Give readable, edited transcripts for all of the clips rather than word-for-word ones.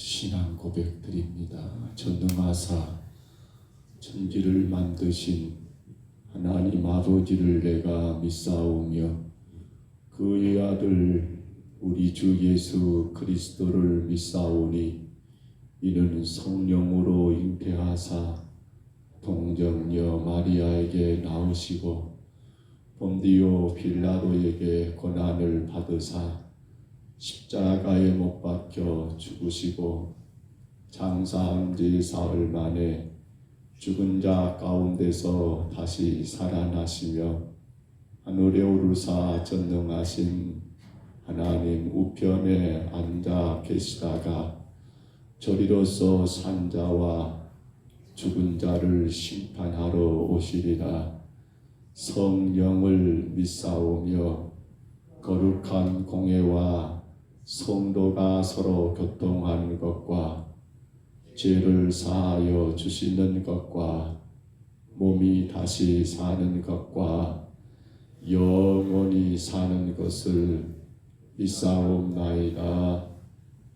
신앙 고백드립니다. 전능하사 천지를 만드신 하나님 아버지를 내가 믿사오며 그의 아들 우리 주 예수 그리스도를 믿사오니 이는 성령으로 잉태하사 동정녀 마리아에게 나오시고 본디오 빌라도에게 고난을 받으사 십자가에 못 박혀 죽으시고 장사한 지 사흘 만에 죽은 자 가운데서 다시 살아나시며 하늘에 오르사 전능하신 하나님 우편에 앉아 계시다가 저리로서 산 자와 죽은 자를 심판하러 오시리라. 성령을 믿사오며 거룩한 공회와 성도가 서로 교통하는 것과 죄를 사하여 주시는 것과 몸이 다시 사는 것과 영원히 사는 것을 믿사옵나이다.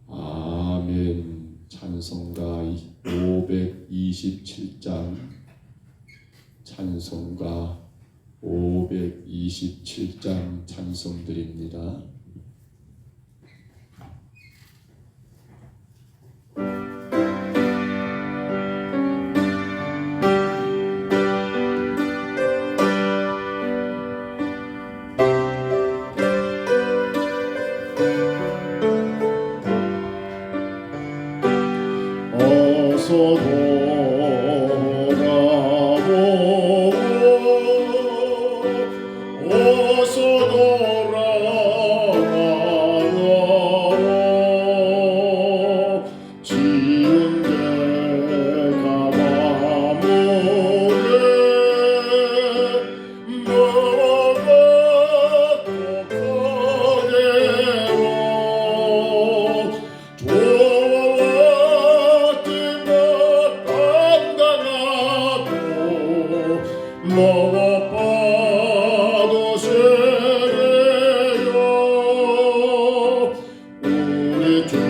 아멘. 찬송가 527장 찬송가 527장 찬송드립니다. 어서 돌아오고 어서 돌아가고 지은 죄가 마무리 먹었고 그대로 먹어봐도 세례요. 우리 주의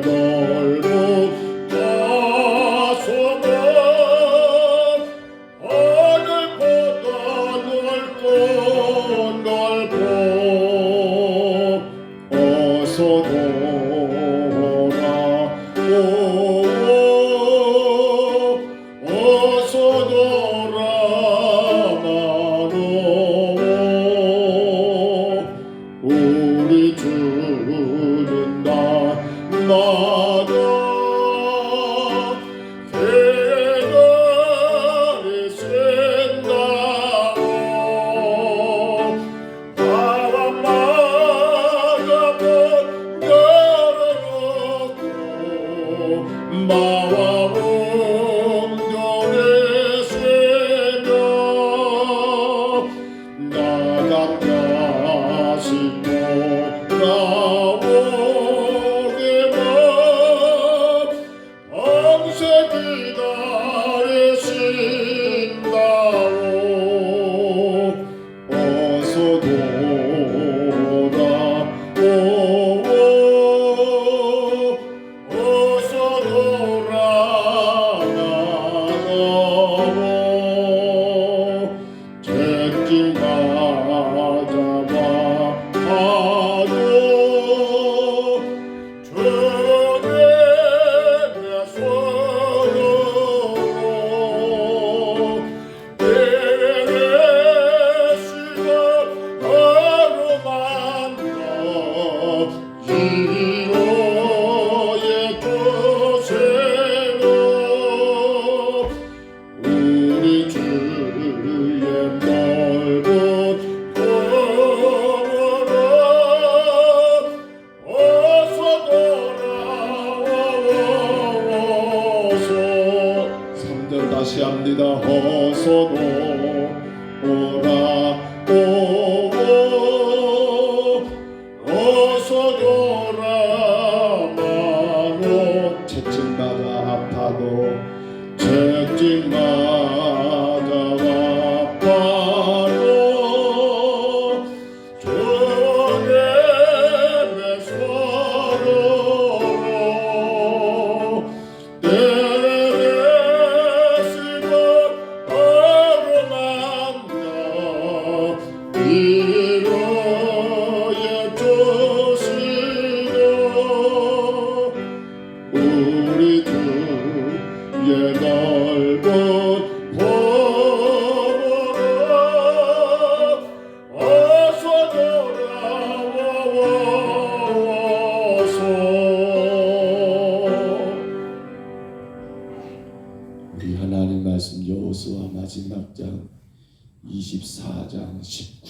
넓은 가슴은 하늘보다 넓고 어서 돌아오고 어서 돌아가도 우리 주는 날마다 기다리신다오. 바람마다 문 열어놓고 마음을 다시 돌아오기만 밤새 기다리신다오. 어서 돌아오고 어서 돌아가고 잿길 가자마자도 주님의 손으로 예수가 바로 만나 이로의 도세로 우리 주의 넓은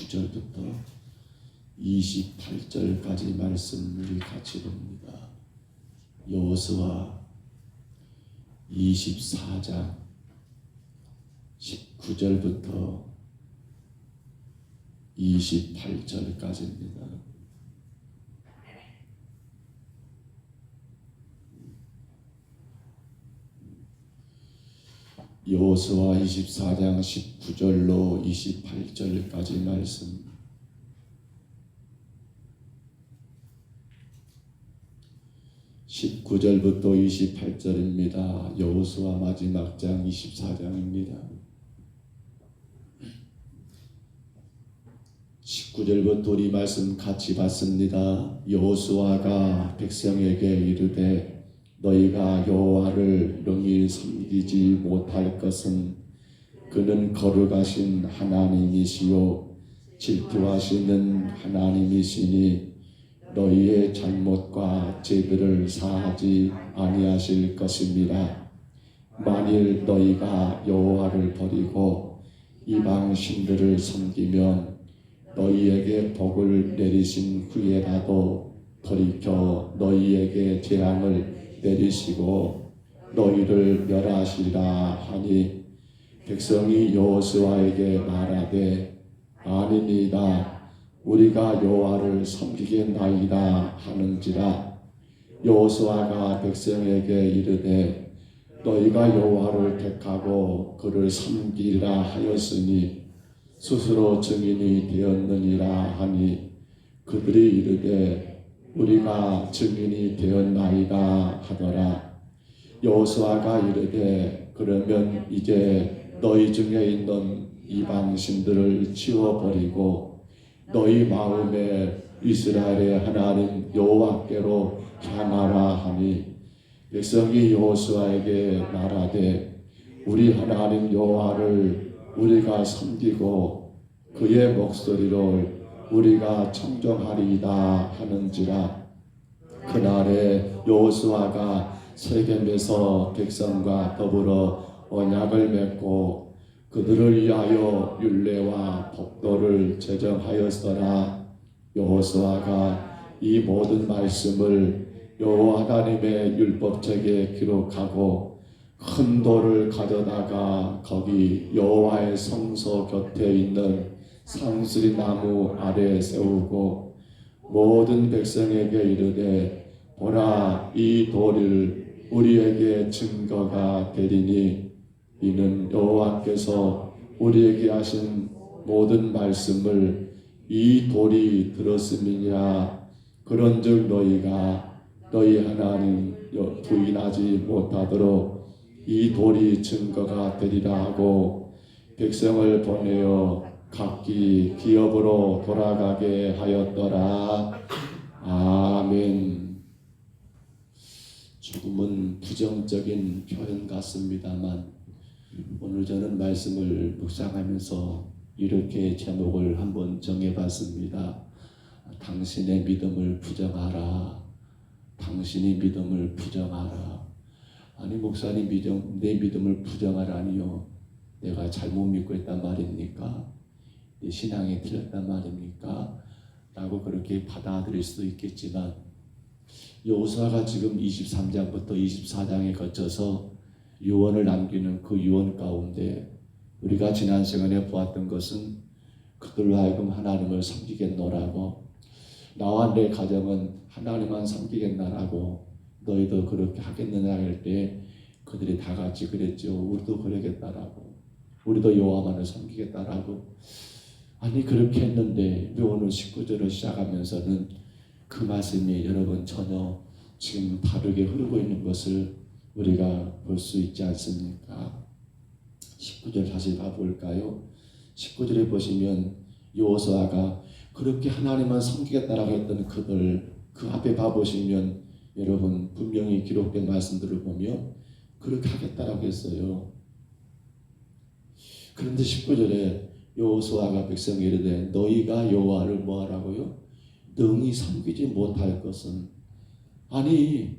19절부터 28절까지 말씀 우리 같이 봅니다. 여호수아 24장 19절부터 28절까지입니다. 여호수아 24장 19절로 28절까지 말씀. 19절부터 28절입니다. 여호수아 마지막 장 24장입니다. 19절부터 우리 말씀 같이 봤습니다. 여호수아가 백성에게 이르되 너희가 여호와를 능히 섬기지 못할 것은 그는 거룩하신 하나님이시요 질투하시는 하나님이시니 너희의 잘못과 죄들을 사하지 아니하실 것입니다. 만일 너희가 여호와를 버리고 이방 신들을 섬기면 너희에게 복을 내리신 후에라도 돌이켜 너희에게 재앙을 내리시고 너희를 멸하시리라 하니 백성이 여호수아에게 말하되 아니니이다. 우리가 여호와를 섬기겠나이다 하는지라. 여호수아가 백성에게 이르되 너희가 여호와를 택하고 그를 섬기리라 하였으니 스스로 증인이 되었느니라 하니 그들이 이르되 우리가 증인이 되었나이다 하더라. 여호수아가 이르되 그러면 이제 너희 중에 있는 이방 신들을 치워버리고 너희 마음에 이스라엘의 하나님 여호와께로 향하라 하니 백성이 여호수아에게 말하되 우리 하나님 여호와를 우리가 섬기고 그의 목소리를 우리가 청종하리이다 하는지라. 그날에 여호수아가 세겜에서 백성과 더불어 언약을 맺고 그들을 위하여 율례와 법도를 제정하였더라. 여호수아가 이 모든 말씀을 여호와 하나님의 율법책에 기록하고 큰 돌을 가져다가 거기 여호와의 성소 곁에 있는 상수리 나무 아래에 세우고 모든 백성에게 이르되 보라 이 돌을 우리에게 증거가 되리니 이는 여호와께서 우리에게 하신 모든 말씀을 이 돌이 들었음이니라. 그런즉 너희가 너희 하나님 부인하지 못하도록 이 돌이 증거가 되리라 하고 백성을 보내어 각기 기업으로 돌아가게 하였더라. 아멘. 조금은 부정적인 표현 같습니다만 오늘 저는 말씀을 묵상하면서 이렇게 제목을 한번 정해봤습니다. 당신의 믿음을 부정하라. 당신이 믿음을 부정하라. 아니 목사님 내 믿음을 부정하라니요. 내가 잘못 믿고 있단 말입니까? 내 신앙이 틀렸단 말입니까? 라고 그렇게 받아들일 수도 있겠지만 여호수아가 지금 23장부터 24장에 거쳐서 유언을 남기는 그 유언 가운데 우리가 지난 시간에 보았던 것은 그들로 하여금 하나님을 섬기겠노라고 나와 내 가정은 하나님만 섬기겠나라고 너희도 그렇게 하겠느냐 할 때 그들이 다 같이 그랬죠. 우리도 그러겠다라고 우리도 여호와만을 섬기겠다라고. 아니 그렇게 했는데 왜 오늘 19절을 시작하면서는 그 말씀이 여러분 전혀 지금 다르게 흐르고 있는 것을 우리가 볼 수 있지 않습니까? 19절 다시 봐볼까요? 19절에 보시면 여호수아가 그렇게 하나님만 섬기겠다라고 했던 그들 그 앞에 봐보시면 여러분 분명히 기록된 말씀들을 보면 그렇게 하겠다라고 했어요. 그런데 19절에 여호수아가 백성에 이르되 너희가 여호와를 뭐하라고요? 능히 섬기지 못할 것은 아니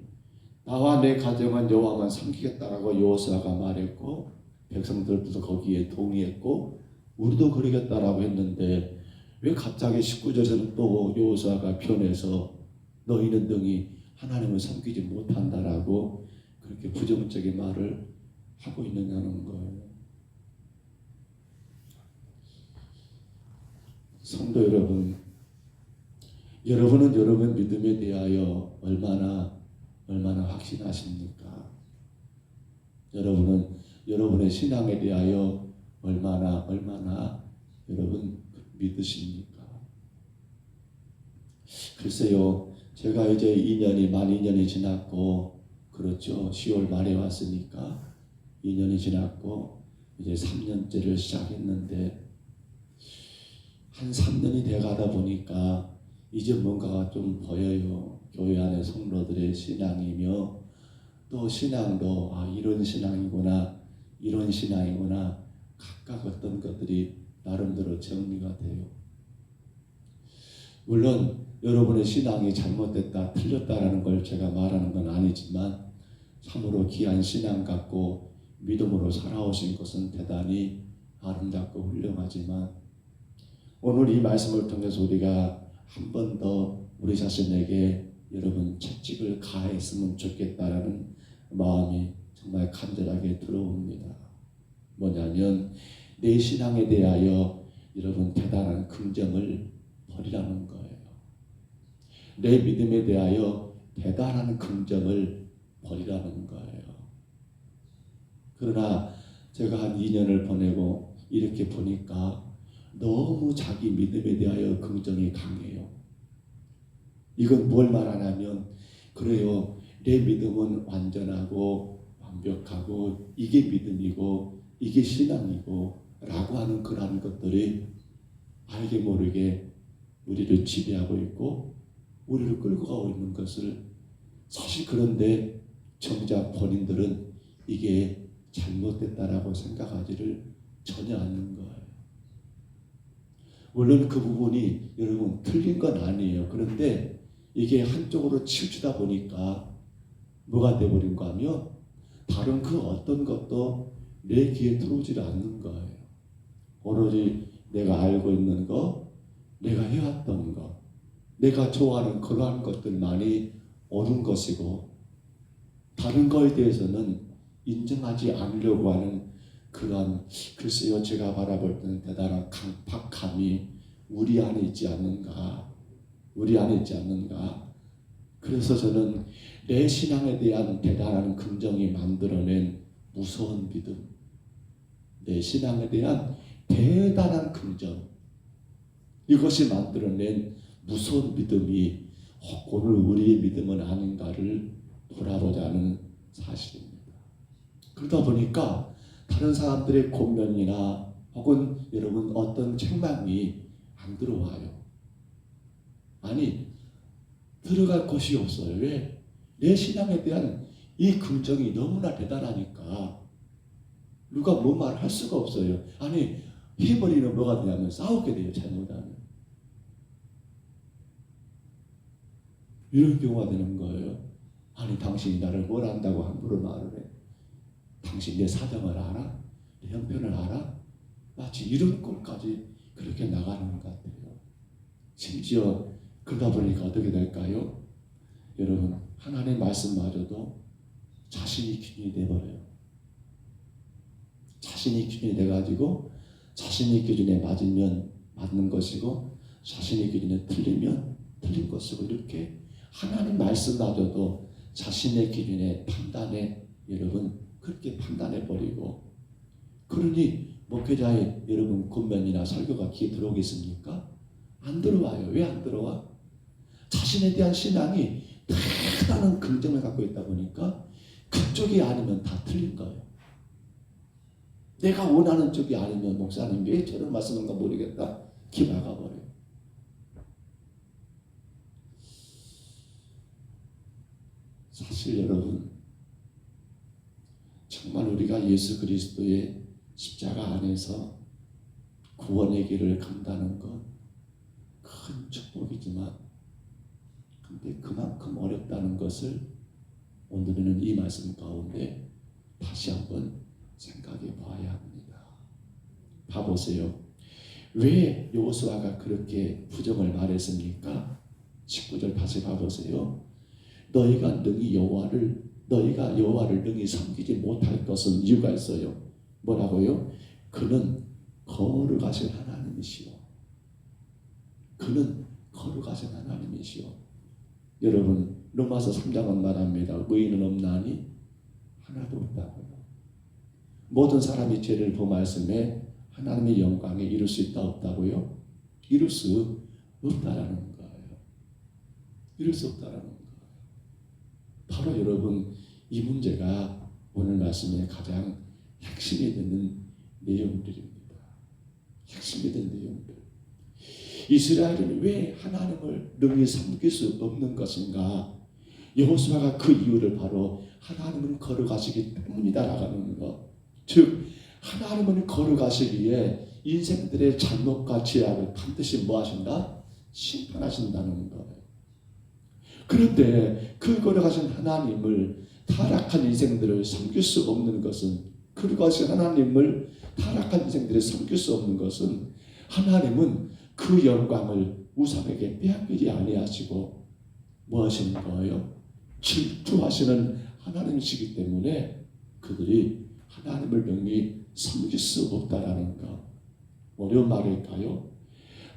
나와 내 가정은 여호와만 섬기겠다라고 여호수아가 말했고 백성들도 거기에 동의했고 우리도 그러겠다라고 했는데 왜 갑자기 19절에서는 또 여호수아가 변해서 너희는 등이 하나님을 섬기지 못한다라고 그렇게 부정적인 말을 하고 있느냐는 거예요. 성도 여러분, 여러분은 여러분 믿음에 대하여 얼마나 확신하십니까? 여러분은 여러분의 신앙에 대하여 얼마나 여러분 믿으십니까? 글쎄요, 제가 이제 만 2년이 지났고, 그렇죠. 10월 말에 왔으니까 2년이 지났고 이제 3년째를 시작했는데, 한 3년이 돼가다 보니까 이제 뭔가가 좀 보여요. 교회 안에 성도들의 신앙이며 또 신앙도 이런 신앙이구나 각각 어떤 것들이 나름대로 정리가 돼요. 물론 여러분의 신앙이 잘못됐다 틀렸다라는 걸 제가 말하는 건 아니지만 참으로 귀한 신앙 갖고 믿음으로 살아오신 것은 대단히 아름답고 훌륭하지만 오늘 이 말씀을 통해서 우리가 한 번 더 우리 자신에게 여러분 채찍을 가했으면 좋겠다라는 마음이 정말 간절하게 들어옵니다. 뭐냐면 내 신앙에 대하여 여러분 대단한 긍정을 버리라는 거예요. 내 믿음에 대하여 대단한 긍정을 버리라는 거예요. 그러나 제가 한 2년을 보내고 이렇게 보니까 너무 자기 믿음에 대하여 긍정이 강해요. 이건 뭘 말하냐면 그래요. 내 믿음은 완전하고 완벽하고 이게 믿음이고 이게 신앙이고 라고 하는 그러한 것들이 알게 모르게 우리를 지배하고 있고 우리를 끌고 가고 있는 것을 사실 그런데 정작 본인들은 이게 잘못됐다라고 생각하지를 전혀 않는 거예요. 물론 그 부분이 여러분 틀린 건 아니에요. 그런데 이게 한쪽으로 치우치다 보니까 뭐가 되어버린가 하면 다른 그 어떤 것도 내 귀에 들어오지 않는 거예요. 오로지 내가 알고 있는 거, 내가 해왔던 거, 내가 좋아하는 그러한 것들만이 옳은 것이고 다른 거에 대해서는 인정하지 않으려고 하는 그러한 글쎄요 제가 바라볼 때는 대단한 강팍함이 우리 안에 있지 않는가. 그래서 저는 내 신앙에 대한 대단한 긍정이 만들어낸 무서운 믿음, 내 신앙에 대한 대단한 긍정, 이것이 만들어낸 무서운 믿음이 오늘 우리의 믿음은 아닌가를 돌아보자는 사실입니다. 그러다 보니까 다른 사람들의 권면이나 혹은 여러분 어떤 책망이 안 들어와요. 아니 들어갈 것이 없어요. 왜? 내 신앙에 대한 이 긍정이 너무나 대단하니까 누가 뭐 말할 수가 없어요. 아니 해버리면 뭐가 되냐면 싸우게 돼요. 잘못하면 이런 경우가 되는 거예요. 아니 당신이 나를 뭘 안다고 함부로 말을 해. 당신 내 사정을 알아? 내 형편을 알아? 마치 이런 꼴까지 그렇게 나가는 것 같아요. 심지어 그러다 보니까 어떻게 될까요? 여러분 하나님의 말씀마저도 자신이 기준이 돼버려요. 자신이 기준이 돼가지고 자신의 기준에 맞으면 맞는 것이고 자신의 기준에 틀리면 틀린 것이고 이렇게 하나님 말씀마저도 자신의 기준에 판단해 여러분 그렇게 판단해버리고 그러니 목회자의 여러분 권면이나 설교가 귀에 들어오겠습니까? 안 들어와요. 왜 안 들어와? 자신에 대한 신앙이 대단한 긍정을 갖고 있다 보니까 그쪽이 아니면 다 틀린 거예요. 내가 원하는 쪽이 아니면 목사님 왜 저런 말씀인가 모르겠다. 귀 막아버려요. 사실 여러분 정말 우리가 예수 그리스도의 십자가 안에서 구원의 길을 간다는 건 큰 축복이지만 근데 그만큼 어렵다는 것을 오늘은 이 말씀 가운데 다시 한번 생각해 봐야 합니다. 봐보세요. 왜 여호수아가 그렇게 부정을 말했습니까? 19절 다시 봐보세요. 너희가 여호와를 능히 섬기지 못할 것은 이유가 있어요. 뭐라고요? 그는 거룩하신 하나님이시오. 그는 거룩하신 하나님이시오. 여러분, 로마서 3장은 말합니다. 의인은 없나니 하나도 없다고요. 모든 사람이 죄를 범하였음에 하나님의 영광에 이룰 수 있다 없다고요? 이룰 수 없다라는 거예요. 이룰 수 없다라는 거예요. 바로 여러분, 이 문제가 오늘 말씀의 가장 핵심이 되는 내용들입니다. 핵심이 되는 내용들. 이스라엘은 왜 하나님을 능히 섬길 수 없는 것인가? 여호수아가 그 이유를 바로 하나님은 거룩하시기 때문이다라고 하는 것. 즉 하나님은 거룩하시기에 인생들의 잘못과 죄악을 반드시 뭐 하신다? 심판하신다는 거예요. 그런데 그 거룩하신 하나님을 타락한 인생들을 섬길 수 없는 것은, 거룩하신 하나님을 타락한 인생들을 섬길 수 없는 것은, 하나님은 그 영광을 우상에게 빼앗기지 아니하시고 뭐 하시는 거예요? 질투하시는 하나님이시기 때문에 그들이 하나님을 능히 섬길 수 없다라는 것. 어려운 말일까요?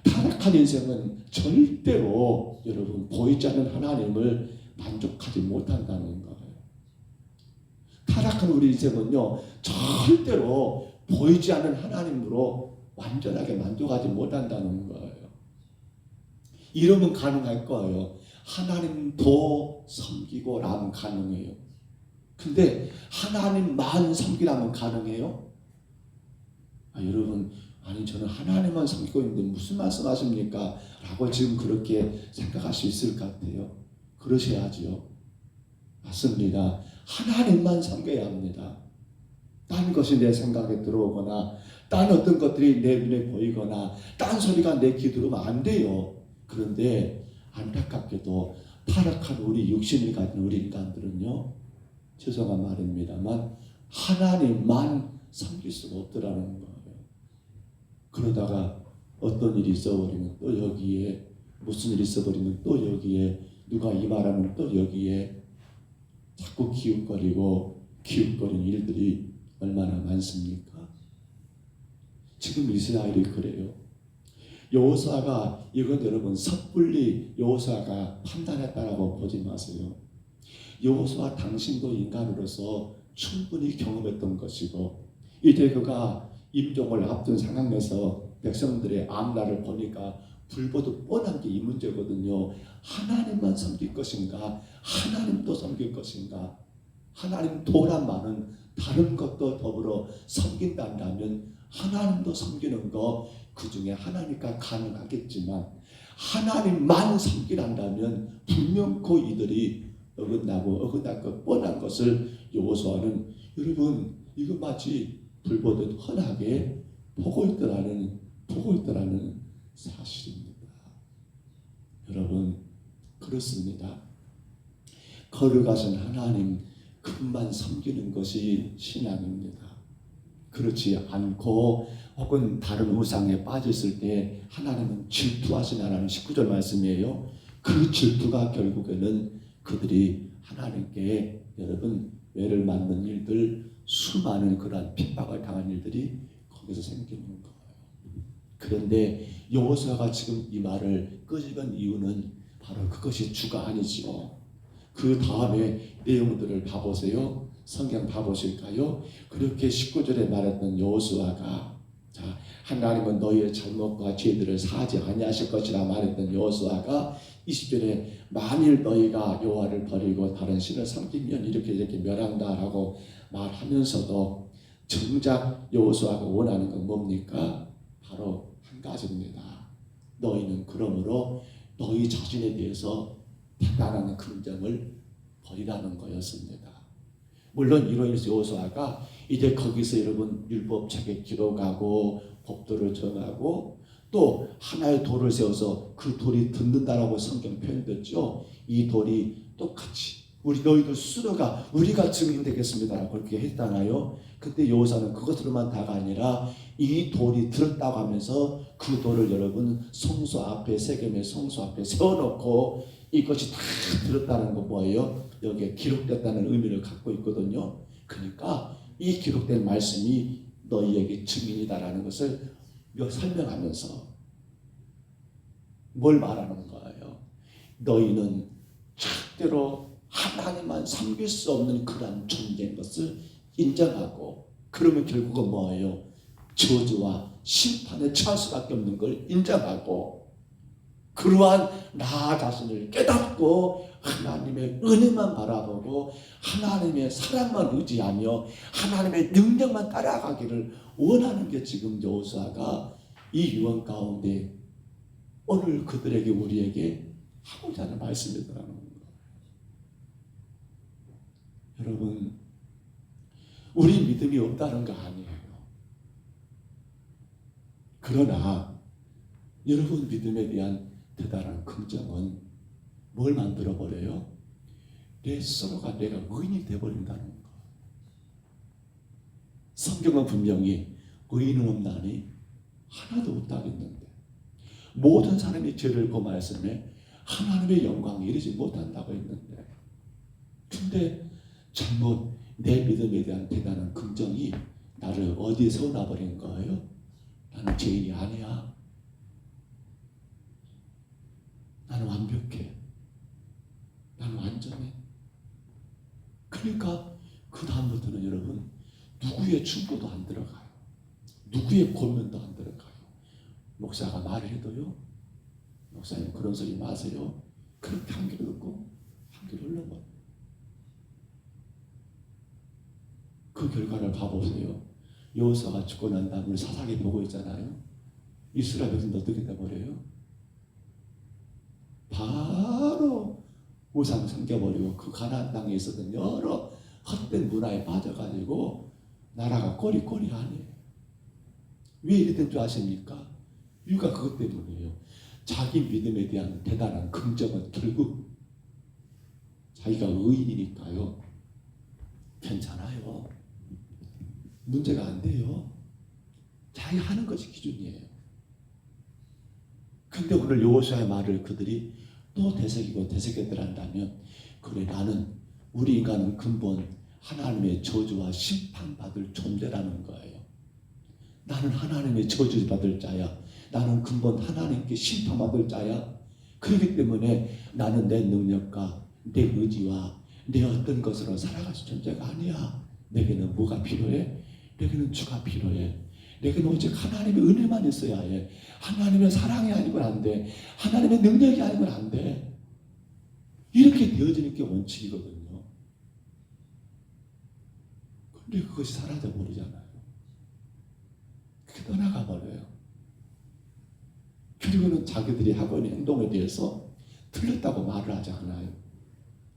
타락한 인생은 절대로 여러분 보이지 않는 하나님을 만족하지 못한다는 거예요. 타락한 우리 인생은요 절대로 보이지 않는 하나님으로 완전하게 만족하지 못한다는 거예요. 이러면 가능할 거예요. 하나님도 섬기고 라면 가능해요. 근데 하나님만 섬기라면 가능해요? 여러분, 아니 저는 하나님만 섬기고 있는데 무슨 말씀하십니까? 라고 지금 그렇게 생각할 수 있을 것 같아요. 그러셔야지요. 맞습니다. 하나님만 섬겨야 합니다. 딴 것이 내 생각에 들어오거나 딴 어떤 것들이 내 눈에 보이거나 딴 소리가 내 귀에 들어오면 안 돼요. 그런데 안타깝게도 타락한 우리 육신을 가진 우리 인간들은요, 죄송한 말입니다만 하나님만 섬길 수가 없더라는 거예요. 그러다가 어떤 일이 있어버리면 또 여기에, 무슨 일이 있어버리면 또 여기에, 누가 이 말하면 또 여기에 자꾸 기웃거리는 일들이 얼마나 많습니까? 지금 이스라엘이 그래요. 여호수아가, 이건 여러분 섣불리 여호수아가 판단했다라고 보지 마세요. 여호수아 당신도 인간으로서 충분히 경험했던 것이고, 이제 그가 임종을 앞둔 상황에서 백성들의 암날을 보니까 불보듯 뻔한 게 이 문제거든요. 하나님만 섬길 것인가? 하나님도 섬길 것인가? 하나님도란 말은 다른 것도 더불어 섬긴다면 하나님도 섬기는 거, 그 중에 하나니까 가능하겠지만 하나님만 섬기란다면 분명코 이들이 어긋나고 뻔한 것을 여호수아는, 여러분 이거 마치 불보듯 훤하게 보고 있더라는 사실입니다. 여러분, 그렇습니다. 거룩하신 하나님 그분만 섬기는 것이 신앙입니다. 그렇지 않고 혹은 다른 우상에 빠졌을 때 하나님은 질투하시나라는 19절 말씀이에요. 그 질투가 결국에는 그들이 하나님께 여러분 외를 맞는 일들, 수많은 그러한 핍박을 당한 일들이 거기서 생기는 거예요. 그런데 여호수아가 지금 이 말을 끄집은 이유는 바로 그것이 주가 아니지요. 그 다음에 내용들을 봐보세요. 성경 봐보실까요? 그렇게 19절에 말했던 여호수아가, 자, 하나님은 너희의 잘못과 죄들을 사하지 아니하실 것이라 말했던 여호수아가 20절에 만일 너희가 여호와를 버리고 다른 신을 섬기면 이렇게 멸한다라고 말하면서도 정작 여호수아가 원하는 건 뭡니까? 바로 한 가지입니다. 너희는 그러므로 너희 자신에 대해서 판단하는 긍정을 버리라는 거였습니다. 물론 이로 인해서 여호수아가 이제 거기서 여러분 율법책에 기록하고 법도를 정하고 또 하나의 돌을 세워서 그 돌이 듣는다라고 성경 표현됐죠. 이 돌이 똑같이 너희들 스스로가 우리가 증인 되겠습니다라고 그렇게 했잖아요. 그때 여호사는 그것으로만 다가 아니라 이 돌이 들었다고 하면서 그 돌을 여러분 성소 앞에 세겜의 성소 앞에 세워놓고 이것이 다 들었다는 거 뭐예요? 여기에 기록됐다는 의미를 갖고 있거든요. 그러니까 이 기록된 말씀이 너희에게 증인이다라는 것을 설명하면서 뭘 말하는 거예요? 너희는 절대로 하나님만 섬길 수 없는 그러한 존재인 것을 인정하고, 그러면 결국은 뭐예요? 저주와 심판에 처할 수밖에 없는 걸 인정하고, 그러한 나 자신을 깨닫고 하나님의 은혜만 바라보고 하나님의 사랑만 의지하며 하나님의 능력만 따라가기를 원하는 게 지금 여호수아가 이 유언 가운데 오늘 그들에게 우리에게 하고자 하는 말씀이더라는 거예요. 여러분, 우리 믿음이 없다는 거 아니에요. 그러나 여러분 믿음에 대한 대단한 긍정은 뭘 만들어버려요? 내 스스로가 내가 의인이 되어버린다는 거. 성경은 분명히 의인은 없나니 하나도 없다고 했는데, 모든 사람이 죄를 범하였음에 하나님의 영광에 이르지 못한다고 했는데, 근데 잘못 내 믿음에 대한 대단한 긍정이 나를 어디에 세워놔버린 거예요? 나는 죄인이 아니야. 나는 완벽해. 나는 완전해. 그러니까 그 다음부터는 여러분 누구의 충고도 안 들어가요. 누구의 권면도 안 들어가요. 목사가 말을 해도요, 목사님 그런 소리 마세요. 그렇게 한 귀로 듣고 한 귀로 흘러버려요. 그 결과를 봐보세요. 여호수아가 죽고 난 다음에 우리 사사기 보고 있잖아요. 이스라엘 백성도 어떻게 돼버려요? 바로 우상 섬겨버리고 그 가나안 땅에 있었던 여러 헛된 문화에 빠져가지고 나라가 꼬리꼬리하네. 왜 이래 된 줄 아십니까? 이유가 그것 때문이에요. 자기 믿음에 대한 대단한 긍정은 결국 자기가 의인이니까요, 괜찮아요. 문제가 안 돼요. 자기 하는 것이 기준이에요. 근데 오늘 여호수아의 말을 그들이 또 되새기고 되새겨들한다면, 그래, 나는, 우리 인간은 근본 하나님의 저주와 심판받을 존재라는 거예요. 나는 하나님의 저주받을 자야. 나는 근본 하나님께 심판받을 자야. 그렇기 때문에 나는 내 능력과 내 의지와 내 어떤 것으로 살아갈 존재가 아니야. 내게는 뭐가 필요해? 내게는 주가 필요해. 내게는 오직 하나님의 은혜만 있어야 해. 하나님의 사랑이 아니면 안 돼. 하나님의 능력이 아니면 안 돼. 이렇게 되어지는 게 원칙이거든요. 그런데 그것이 사라져 버리잖아요. 그게 떠나가 버려요. 그리고는 자기들이 하고 있는 행동에 대해서 틀렸다고 말을 하지 않아요.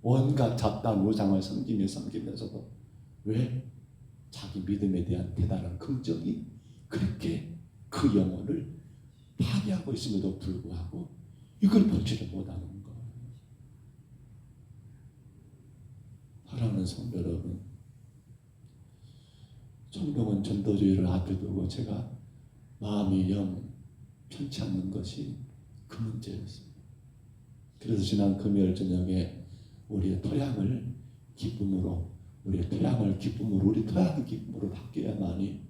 온갖 잡다한 우상을 섬기면서도 왜? 자기 믿음에 대한 대단한 긍정이 그렇게 그 영혼을 파괴하고 있음에도 불구하고 이걸 보지를 못하는 거예요. 사랑하는 성도 여러분, 총명은 전도주의를 앞에 두고 제가 마음이 영 편치 않는 것이 그 문제였습니다. 그래서 지난 금요일 저녁에 우리의 토양을 기쁨으로, 우리 토양을 기쁨으로 바뀌어야만이,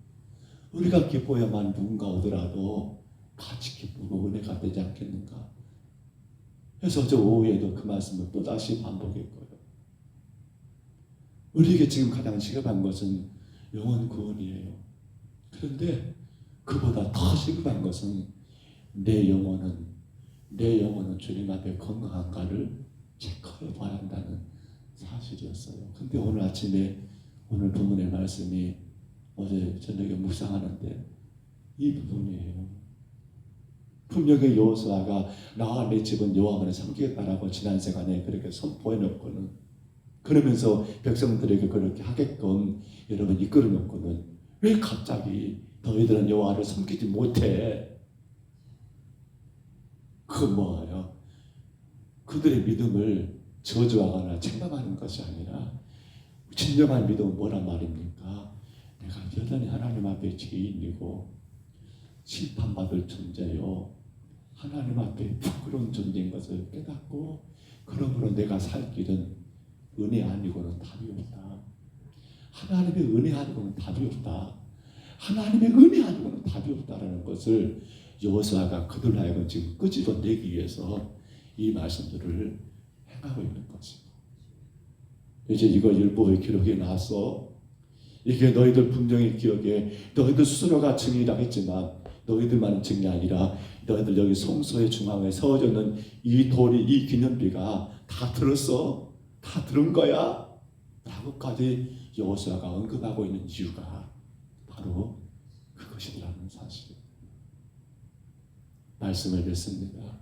우리가 기뻐야만 누군가 오더라도 같이 기쁘고 은혜가 되지 않겠는가. 그래서 저 오후에도 그 말씀을 또다시 반복했고요. 우리에게 지금 가장 시급한 것은 영혼 구원이에요. 그런데 그보다 더 시급한 것은 내 영혼은 주님 앞에 건강한가를 체크해 봐야 한다는 사실이었어요. 근데 오늘 아침에 오늘 본문의 말씀이 어제 저녁에 묵상하는데 이 부분이에요. 분명히 여호수아가 나와 내 집은 여호와만을 섬기겠다라고 지난 시간에 그렇게 선포해 놓고는, 그러면서 백성들에게 그렇게 하게끔 여러분 이끌어 놓고는 왜 갑자기 너희들은 여호와를 섬기지 못해? 그건 뭐예요? 그들의 믿음을 저주하거나 책망하는 것이 아니라 진정한 믿음은 뭐란 말입니까? 내가 여전히 하나님 앞에 죄인이고 심판받을 존재요, 하나님 앞에 부끄러운 존재인 것을 깨닫고, 그러므로 내가 살 길은 은혜 아니고는 답이 없다. 하나님의 은혜 아니고는 답이 없다. 하나님의 은혜 아니고는 답이 없다라는 것을 여호수아가 그들 하여금 지금 끄집어내기 위해서 이 말씀들을 행하고 있는 것입니다. 이제 이거 율법의 기록에 나서 이게 너희들 분명히 기억해. 너희들 스스로가 증인이라고 했지만 너희들만 증인이 아니라 너희들 여기 성소의 중앙에 세워져 있는 이 돌이, 이 기념비가 다 들었어? 다 들은 거야? 라고까지 여호수아가 언급하고 있는 이유가 바로 그것이라는 사실. 말씀을 듣습니다.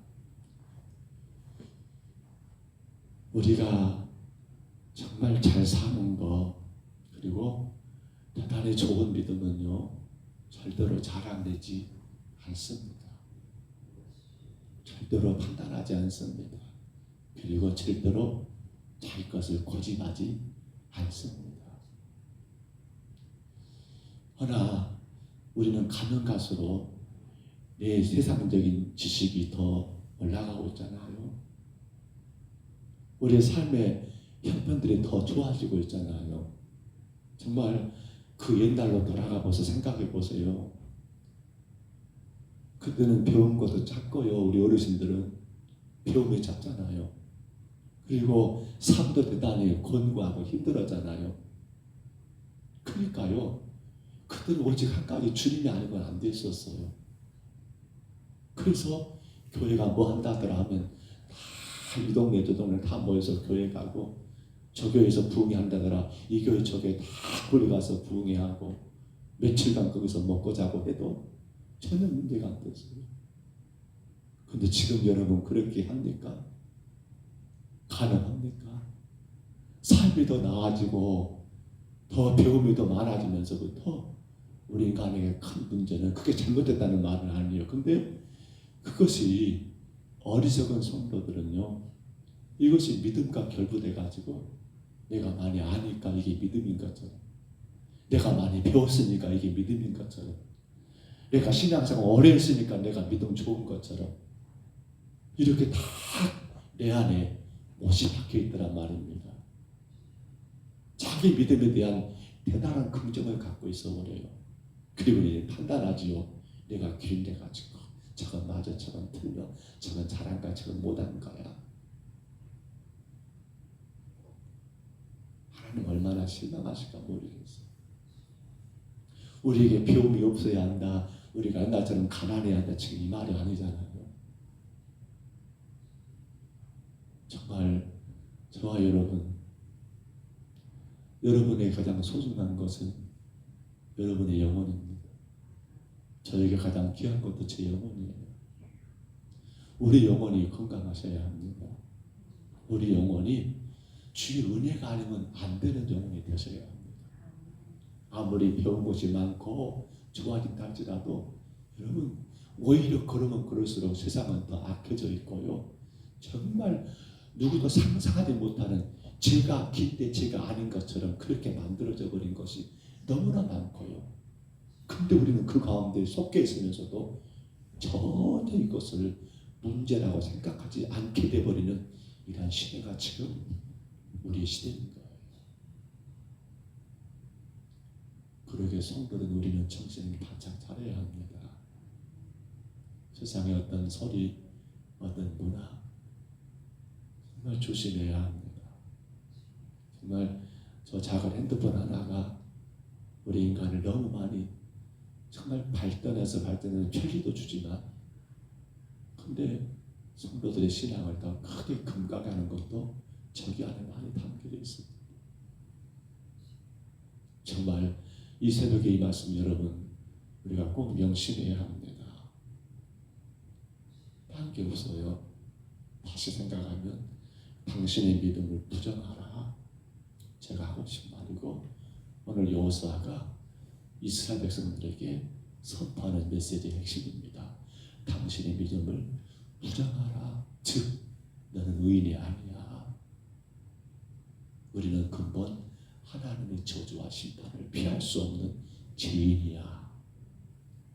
우리가 정말 잘 사는 거, 그리고 대단히 좋은 믿음은요, 절대로 자랑되지 않습니다. 절대로 판단하지 않습니다. 그리고 절대로 자기 것을 고집하지 않습니다. 허나 우리는 가면 갈수록 내 세상적인 지식이 더 올라가고 있잖아요. 우리의 삶의 형편들이 더 좋아지고 있잖아요. 정말 그 옛날로 돌아가 보서 생각해 보세요. 그때는 배운 것도 작고요. 우리 어르신들은 배움이 작잖아요. 그리고 삶도 대단히 권고하고 힘들었잖아요. 그러니까요, 그들은 오직 한 가지 주님이 아니고는 안 됐었어요. 그래서 교회가 뭐 한다더라 하면 다 이 동네 저 동네 다 모여서 교회 가고, 저 교회에서 부흥회 한다더라 이 교회 저 교회 다 끌려가서 부흥회 하고, 며칠간 거기서 먹고 자고 해도 전혀 문제가 안 됐어요. 근데 지금 여러분 그렇게 합니까? 가능합니까? 삶이 더 나아지고 더 배움이 더 많아지면서부터 우리 인간에게 큰 문제는, 그게 잘못됐다는 말은 아니에요. 근데 그것이 어리석은 성도들은요, 이것이 믿음과 결부돼 가지고 내가 많이 아니까 이게 믿음인 것처럼, 내가 많이 배웠으니까 이게 믿음인 것처럼, 내가 신앙생활 오래 했으니까 내가 믿음 좋은 것처럼, 이렇게 다 내 안에 못이 박혀 있더란 말입니다. 자기 믿음에 대한 대단한 긍정을 갖고 있어 버려요. 그리고 이제 판단하지요. 내가 기인돼가지고 저건 맞아, 저건 틀려, 저건 잘한 거야, 저건 못한 거야. 하나님 얼마나 실망하실까 모르겠어요. 우리에게 배움이 없어야 한다, 우리가 옛날처럼 가난해야 한다, 지금 이 말이 아니잖아요. 정말 저와 여러분의 가장 소중한 것은 여러분의 영혼입니다. 저에게 가장 귀한 것도 제 영혼이에요. 우리 영혼이 건강하셔야 합니다. 우리 영혼이 주의 은혜가 아니면 안 되는 영혼이 되셔야 합니다. 아무리 배운 것이 많고 좋아진다 할지라도 여러분, 오히려 그러면 그럴수록 세상은 더 악해져 있고요, 정말 누구도 상상하지 못하는 죄가 기대 죄가 아닌 것처럼 그렇게 만들어져 버린 것이 너무나 많고요. 근데 우리는 그 가운데 속해 있으면서도 전혀 이것을 문제라고 생각하지 않게 돼버리는 이러한 시대가 지금 우리의 시대인 거예요. 그러게 성도된 우리는 정신을 바짝 차려야 합니다. 세상의 어떤 소리, 어떤 문화 정말 조심해야 합니다. 정말 저 작은 핸드폰 하나가 우리 인간을 너무 많이 정말 발전해서 편리도 주지만, 근데 성도들의 신앙을 더 크게 금가하는 것도 저기 안에 많이 담겨 있습니다. 정말 이 새벽에 이 말씀 여러분 우리가 꼭 명심해야 합니다. 딴 게 없어요. 다시 생각하면 당신의 믿음을 부정하라, 제가 하고 싶은 말이고, 오늘 여호수아가 이스라엘 백성들에게 선포하는 메시지의 핵심입니다. 당신의 믿음을 부정하라. 즉 너는 의인이 아니야. 근본 하나님의 저주와 심판을 피할 수 없는 죄인이야.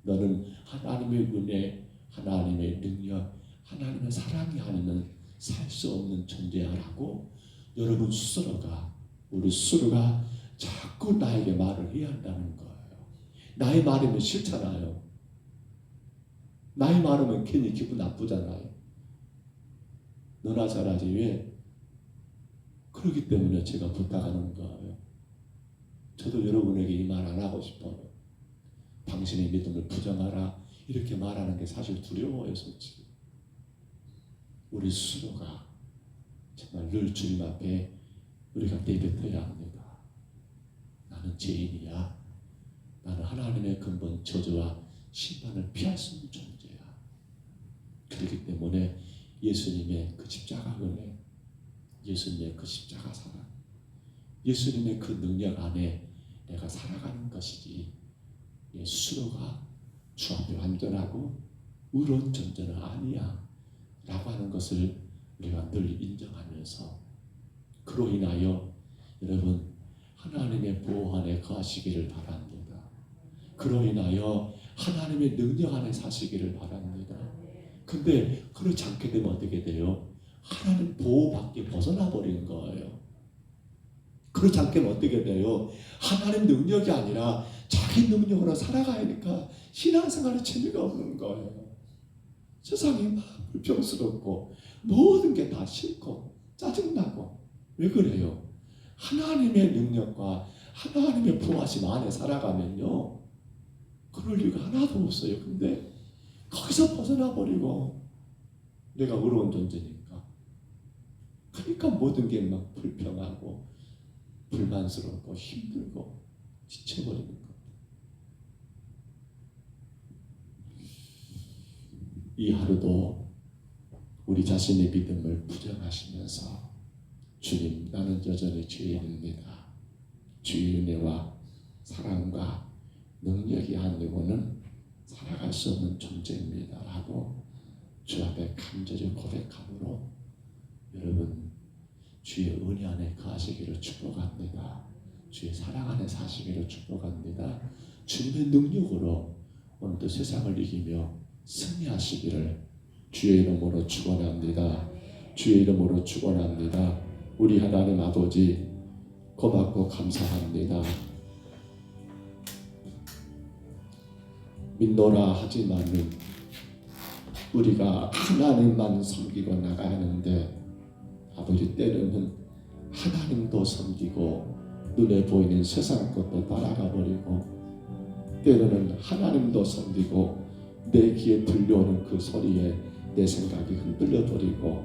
너는 하나님의 은혜, 하나님의 능력, 하나님의 사랑이 아니면 살 수 없는 존재야라고 여러분 스스로가, 우리 스스로가 자꾸 나에게 말을 해야 한다는 거예요. 나의 말이면 싫잖아요. 나의 말하면 괜히 기분 나쁘잖아요. 너나 잘하지 왜? 그렇기 때문에 제가 부탁하는 거예요. 저도 여러분에게 이 말 안 하고 싶어요. 당신의 믿음을 부정하라 이렇게 말하는 게 사실 두려워요. 솔직히 우리 스스로가 정말 늘 주님 앞에 우리가 내뱉어야 합니다. 나는 죄인이야. 나는 하나님의 근본 저주와 심판을 피할 수 없는 존재야. 그렇기 때문에 예수님의 그 십자가 은혜, 예수님의 그 십자가 사랑, 예수님의 그 능력 안에 내가 살아가는 것이지 내 스스로가 주 앞에 완전하고 의로운 존재는 아니야 라고 하는 것을 우리가 늘 인정하면서 그로 인하여 여러분 하나님의 보호 안에 거하시기를 바랍니다. 그로 인하여 하나님의 능력 안에 사시기를 바랍니다. 근데 그렇지 않게 되면 어떻게 돼요? 하나님 보호 밖에 벗어나 버리는 거예요. 그렇지 않게 되면 어떻게 돼요? 하나님 능력이 아니라 자기 능력으로 살아가야 하니까 신앙생활에 재미가 없는 거예요. 세상이 막 불평스럽고 모든 게 다 싫고 짜증나고. 왜 그래요? 하나님의 능력과 하나님의 보호하심 안에 살아가면요 그럴 이유가 하나도 없어요. 근데 거기서 벗어나 버리고 내가 의로운 존재니까 그러니까 모든 게 막 불평하고 불만스럽고 힘들고 지쳐버리는 것. 이 하루도 우리 자신의 믿음을 부정하시면서 주님 나는 여전히 죄인입니다. 주의 은혜와 사랑과 능력이 아니고는 살아갈 수 없는 존재입니다 라고 주 앞에 간절히 고백함으로 여러분 주의 은혜 안에 거하시기를 축복합니다. 주의 사랑 안에 사시기를 축복합니다. 주님의 능력으로 오늘도 세상을 이기며 승리하시기를 주의 이름으로 축원합니다. 주의 이름으로 축원합니다. 우리 하나님 아버지 고맙고 감사합니다. 믿노라 하지만은 우리가 하나님만 섬기고 나가야 하는데 아버지 때로는 하나님도 섬기고 눈에 보이는 세상 것도 따라가 버리고 때로는 하나님도 섬기고 내 귀에 들려오는 그 소리에 내 생각이 흔들려 버리고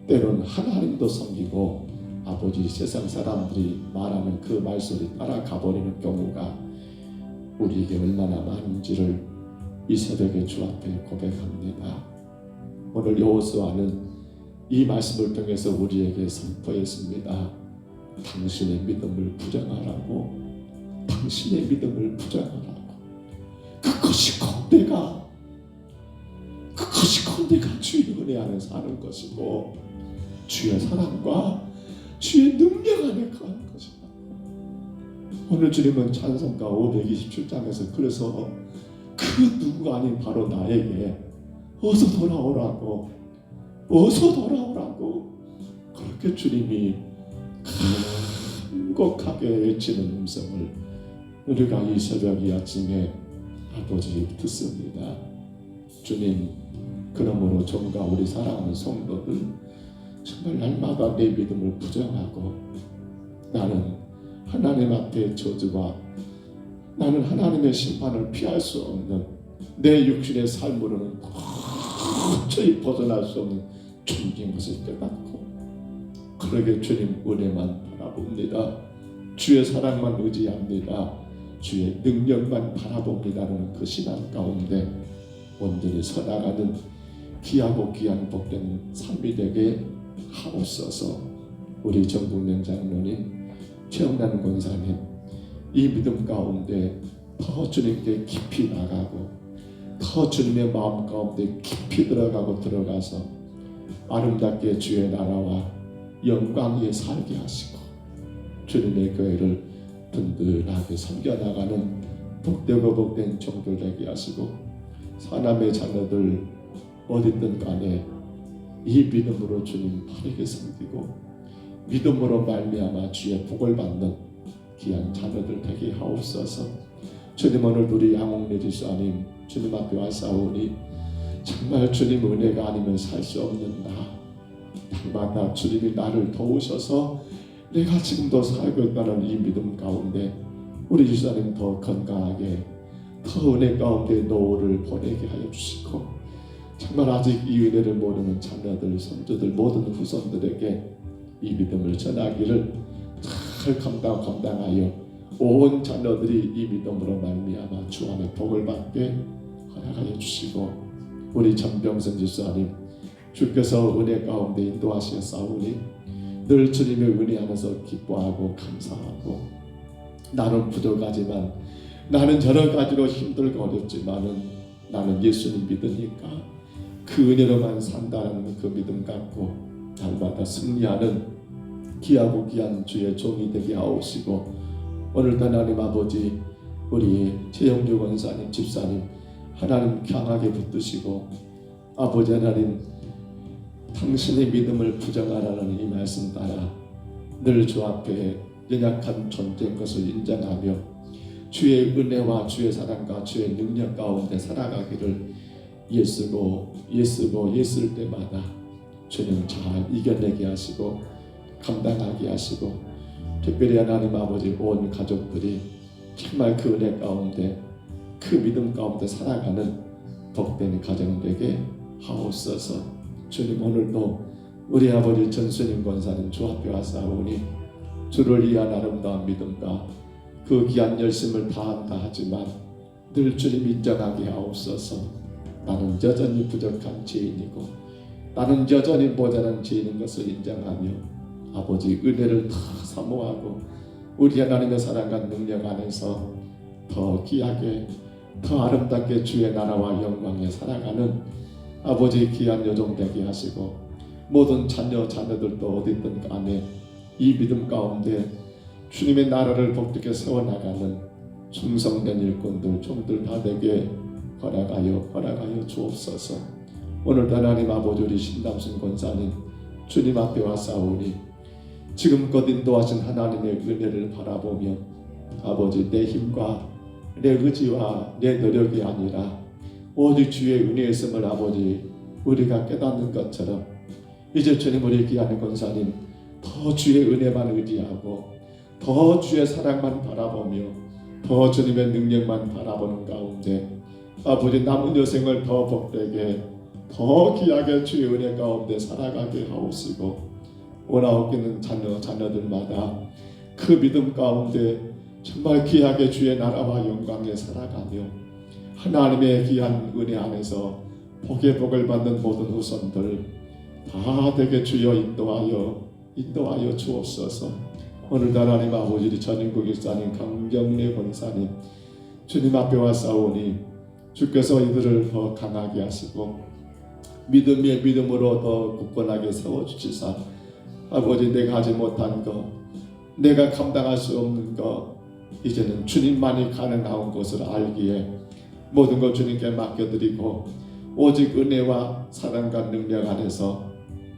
때로는 하나님도 섬기고 아버지 세상 사람들이 말하는 그 말소리 따라가 버리는 경우가 우리에게 얼마나 많은지를 이 새벽에 주 앞에 고백합니다. 오늘 여호수아는 이 말씀을 통해서 우리에게 선포했습니다. 당신의 믿음을 부정하라고, 당신의 믿음을 부정하라고. 그것이 내가 주의 은혜 안에 사는 것이고 주의 사랑과 주의 능력 안에 거하는 것이다. 오늘 주님은 찬송가 527장에서 그래서 그 누구 아닌 바로 나에게 어서 돌아오라고 그렇게 주님이 간곡하게 외치는 음성을 우리가 이 새벽 이 아침에 아버지 듣습니다. 주님 그러므로 정과 우리 사랑하는 성도들 정말 날마다 내 믿음을 부정하고 나는 하나님 앞에 저주와 나는 하나님의 심판을 피할 수 없는 내 육신의 삶으로는 도저히 벗어날 수 없는 존재인 것을 깨닫고 그러게 주님 은혜만 바라봅니다. 주의 사랑만 의지합니다. 주의 능력만 바라봅니다라는 그 신앙 가운데 온전히 서나가는 귀하고 귀한 복된 삶이 되게 하옵소서. 우리 정국명 장로님, 최영란 권사님 이 믿음 가운데 더 주님께 깊이 나가고 더 주님의 마음 가운데 깊이 들어가서 아름답게 주의 나라와 영광 위에 살게 하시고 주님의 교회를 든든하게 섬겨나가는 복되고 복된 종들 되게 하시고, 사남의 자녀들 어디든 간에 이 믿음으로 주님 바르게 섬기고 믿음으로 말미암아 주의 복을 받는 귀한 자녀들 되게 하옵소서. 주님, 오늘 우리 양옥래 지사님 주님 앞에 와싸우니 정말 주님 은혜가 아니면 살 수 없는 날마다 주님이 나를 도우셔서 내가 지금도 살고 있다는 이 믿음 가운데 우리 지사님 더 건강하게 더 은혜 가운데 노후를 보내게 하여 주시고, 정말 아직 이 은혜를 모르는 자녀들, 손주들, 모든 후손들에게 이 믿음을 전하기를 잘 감당하여 온 자녀들이 이 믿음으로 말미암아 주 안에 복을 받게 허락하여 주시고, 우리 전병선 집사님 주께서 은혜 가운데 인도하시어 싸우니 늘 주님의 은혜 안에서 기뻐하고 감사하고, 나는 부족하지만, 나는 여러 가지로 힘들고 어렵지만은 나는 예수님 믿으니까 그 은혜로만 산다는 그 믿음 갖고 날마다 승리하는 귀하고 귀한 주의 종이 되게 하옵시고, 오늘도 하나님 아버지 우리 최영주 권사님 집사님 하나님 강하게 붙드시고, 아버지 하나님 당신의 믿음을 부정하라는 이 말씀 따라 늘 주 앞에 연약한 존재인 것을 인정하며 주의 은혜와 주의 사랑과 주의 능력 가운데 살아가기를 예쓰을 때마다 주님 잘 이겨내게 하시고 감당하게 하시고, 특별히 하나님 아버지 온 가족들이 정말 그 은혜 가운데 그 믿음 가운데 살아가는 복된 가정 되게 하옵소서. 주님, 오늘도 우리 아버지 전수님 권사님 주 앞에 와싸우니 주를 위한 아름다운 믿음과 그 귀한 열심을 다한다 하지만 늘 주님 인정하게 하옵소서. 나는 여전히 부족한 죄인이고 나는 여전히 모자란 죄인인 것을 인정하며 아버지 은혜를 다 사모하고 우리 하나님의 사랑과 능력 안에서 더 귀하게 더 아름답게 주의 나라와 영광에 살아가는 아버지 귀한 여종 되게 하시고, 모든 자녀들도 어디든 간에 이 믿음 가운데 주님의 나라를 복되게 세워나가는 충성된 일꾼들 종들 다 되게 허락하여 주옵소서. 오늘도 하나님 아버지 우리 신담순 권사님 주님 앞에 와싸우니 지금껏 인도하신 하나님의 은혜를 바라보며 아버지 내 힘과 내 의지와 내 노력이 아니라 오직 주의 은혜에 있음을 아버지 우리가 깨닫는 것처럼 이제 주님 우리 귀한 권사님 더 주의 은혜만 의지하고 더 주의 사랑만 바라보며 더 주님의 능력만 바라보는 가운데 아버지 남은 여생을 더 복되게 더 귀하게 주의 은혜 가운데 살아가게 하옵시고, 원하옵기는 자녀들마다 그 믿음 가운데 정말 귀하게 주의 나라와 영광에 살아가며 하나님의 귀한 은혜 안에서 복의 복을 받는 모든 후손들 다 되게 주여 인도하여 주옵소서. 오늘도 하나님 아버지 전인국 일사님 강경래 권사님 주님 앞에 와싸우니 주께서 이들을 더 강하게 하시고 믿음으로 더 굳건하게 세워주시사 아버지 내가 하지 못한 것, 내가 감당할 수 없는 것 이제는 주님만이 가능한 것을 알기에 모든 것 주님께 맡겨드리고 오직 은혜와 사랑과 능력 안에서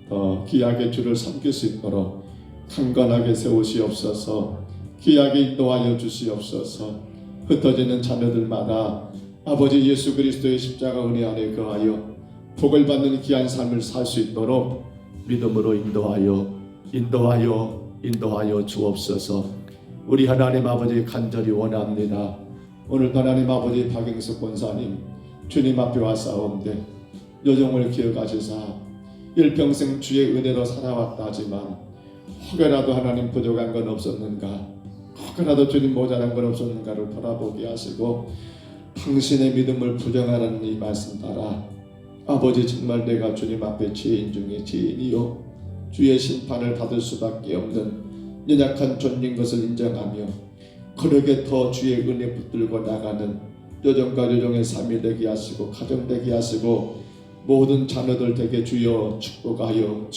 더 귀하게 주를 섬길 수 있도록 강건하게 세우시옵소서. 귀하게 인도하여 주시옵소서. 흩어지는 자녀들마다 아버지 예수 그리스도의 십자가 은혜 안에 거하여 복을 받는 귀한 삶을 살 수 있도록 믿음으로 인도하여 주옵소서. 우리 하나님 아버지 간절히 원합니다. 오늘 하나님 아버지 박영석 권사님 주님 앞에 와싸움되 여종을 기억하시사 일평생 주의 은혜로 살아왔다 하지만 혹여라도 하나님 부족한 건 없었는가, 혹여라도 주님 모자란 건 없었는가를 돌아보게 하시고 당신의 믿음을 부정하라는 이 말씀 따라 아버지 정말 내가 주님 앞에 죄인 중에 죄인이요 주의 심판을 받을 수밖에 없는 연약한 존재인 것을 인정하며 그러게 더 주의 은혜 붙들고 나가는 여종과 여종의 삶이 되게 하시고 가정 되게 하시고 모든 자녀들 되게 주여 축복하여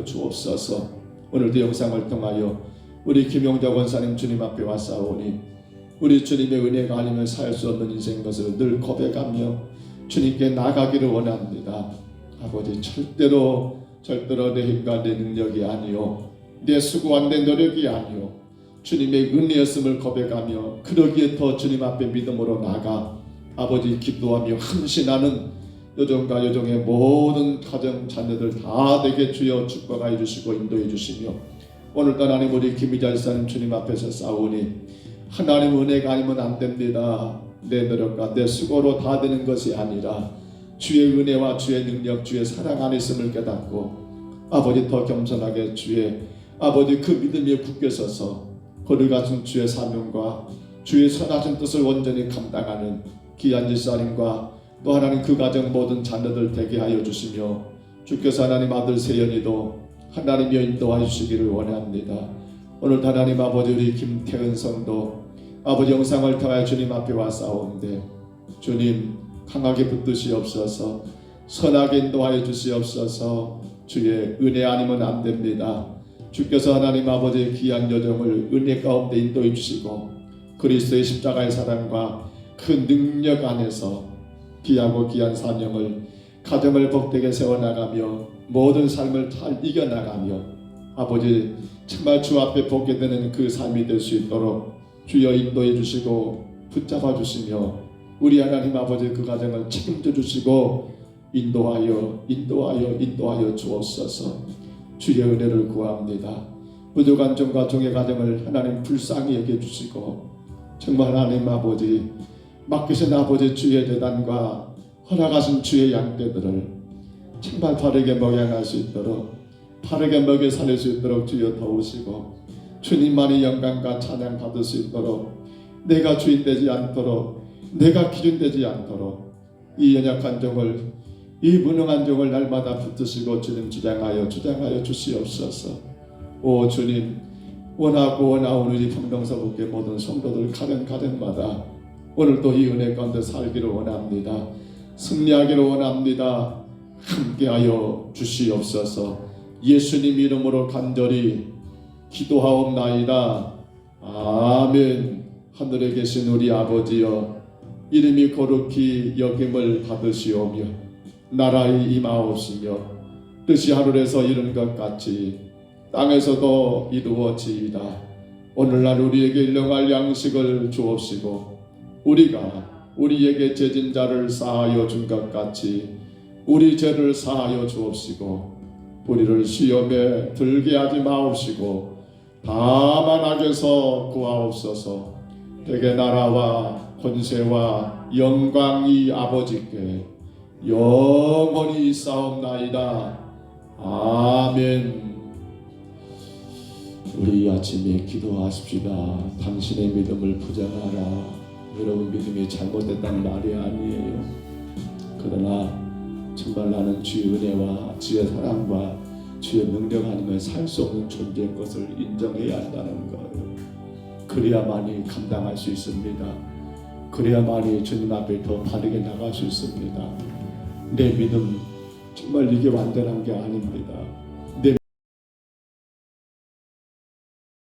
주옵소서. 오늘도 영상을 통하여 우리 김용자 권사님 주님 앞에 왔사오니 우리 주님의 은혜가 아니면 살 수 없는 인생 것을 늘 고백하며 주님께 나가기를 원합니다. 아버지, 절대로 내 힘과 내 능력이 아니요 내 수고한 내 노력이 아니요 주님의 은혜였음을 고백하며 그러기에 더 주님 앞에 믿음으로 나가 아버지 기도하며 헌신하는 여종과 여종의 모든 가정 자녀들 다 되게 주여 축복하여 주시고 인도해 주시며 오늘도 하나님 우리 김희자 집사님 주님 앞에서 싸우니 하나님 은혜가 아니면 안 됩니다. 내 노력과 내 수고로 다 되는 것이 아니라 주의 은혜와 주의 능력 주의 사랑 안에 있음을 깨닫고 아버지 더 겸손하게 주의 아버지 그 믿음에 굳게 서서 거룩하신 주의 사명과 주의 선하신 뜻을 온전히 감당하는 귀한 집사님과 또 하나님 그 가정 모든 자녀들 되게 하여 주시며 주께서 하나님 아들 세연이도 하나님여 인도하여 주시기를 원합니다. 오늘 하나님 아버지 우리 김태은 성도 아버지 영상을 통하여 주님 앞에 왔사오는데 주님 강하게 붙드시옵소서 선하게 인도하여 주시옵소서 주의 은혜 아니면 안 됩니다. 주께서 하나님 아버지의 귀한 여정을 은혜 가운데 인도해 주시고 그리스도의 십자가의 사랑과 그 능력 안에서 귀하고 귀한 사명을 가정을 복되게 세워나가며 모든 삶을 잘 이겨나가며 아버지 정말 주 앞에 보게 되는 그 삶이 될 수 있도록 주여 인도해 주시고 붙잡아 주시며 우리 하나님 아버지 그 가정을 책임져 주시고 인도하여 주옵소서. 주의 은혜를 구합니다. 부족한 종과 종의 가정을 하나님 불쌍히 여겨주시고 정말 하나님 아버지 맡기신 아버지 주의 재단과 허락하신 주의 양떼들을 정말 바르게 먹양할 수 있도록 바르게 먹여 살릴 수 있도록 주여 도우시고 주님만이 영광과 찬양 받을 수 있도록 내가 주인 되지 않도록 내가 기준 되지 않도록 이 연약한 종을 이 무능한 종을 날마다 붙드시고 주님 주장하여 주시옵소서. 오 주님 원하고 원하오는 우리 평동서국의 모든 성도들 가정마다 오늘도 이 은혜 가운데 살기를 원합니다. 승리하기를 원합니다. 함께하여 주시옵소서. 예수님 이름으로 간절히 기도하옵나이다. 아멘. 하늘에 계신 우리 아버지여 이름이 거룩히 여김을 받으시오며 나라의 임하옵시며 뜻이 하늘에서 이룬 것 같이 땅에서도 이루어지이다. 오늘날 우리에게 일용할 양식을 주옵시고 우리가 우리에게 죄진 자를 사하여 준 것 같이 우리 죄를 사하여 주옵시고 우리를 시험에 들게 하지 마옵시고 다만 악에서 구하옵소서. 대개 나라와 권세와 영광이 아버지께 영원히 있사옵나이다. 아멘. 우리 아침에 기도하십시다. 당신의 믿음을 부정하라. 여러분 믿음이 잘못됐다는 말이 아니에요. 그러나 정말 나는 주의 은혜와 주의 사랑과 주의 능력 아니면 살 수 없는 존재인 것을 인정해야 한다는 거예요. 그래야만이 감당할 수 있습니다. 그래야만이 주님 앞에 더 바르게 나갈 수 있습니다. 내 믿음 정말 이게 완전한 게 아닙니다.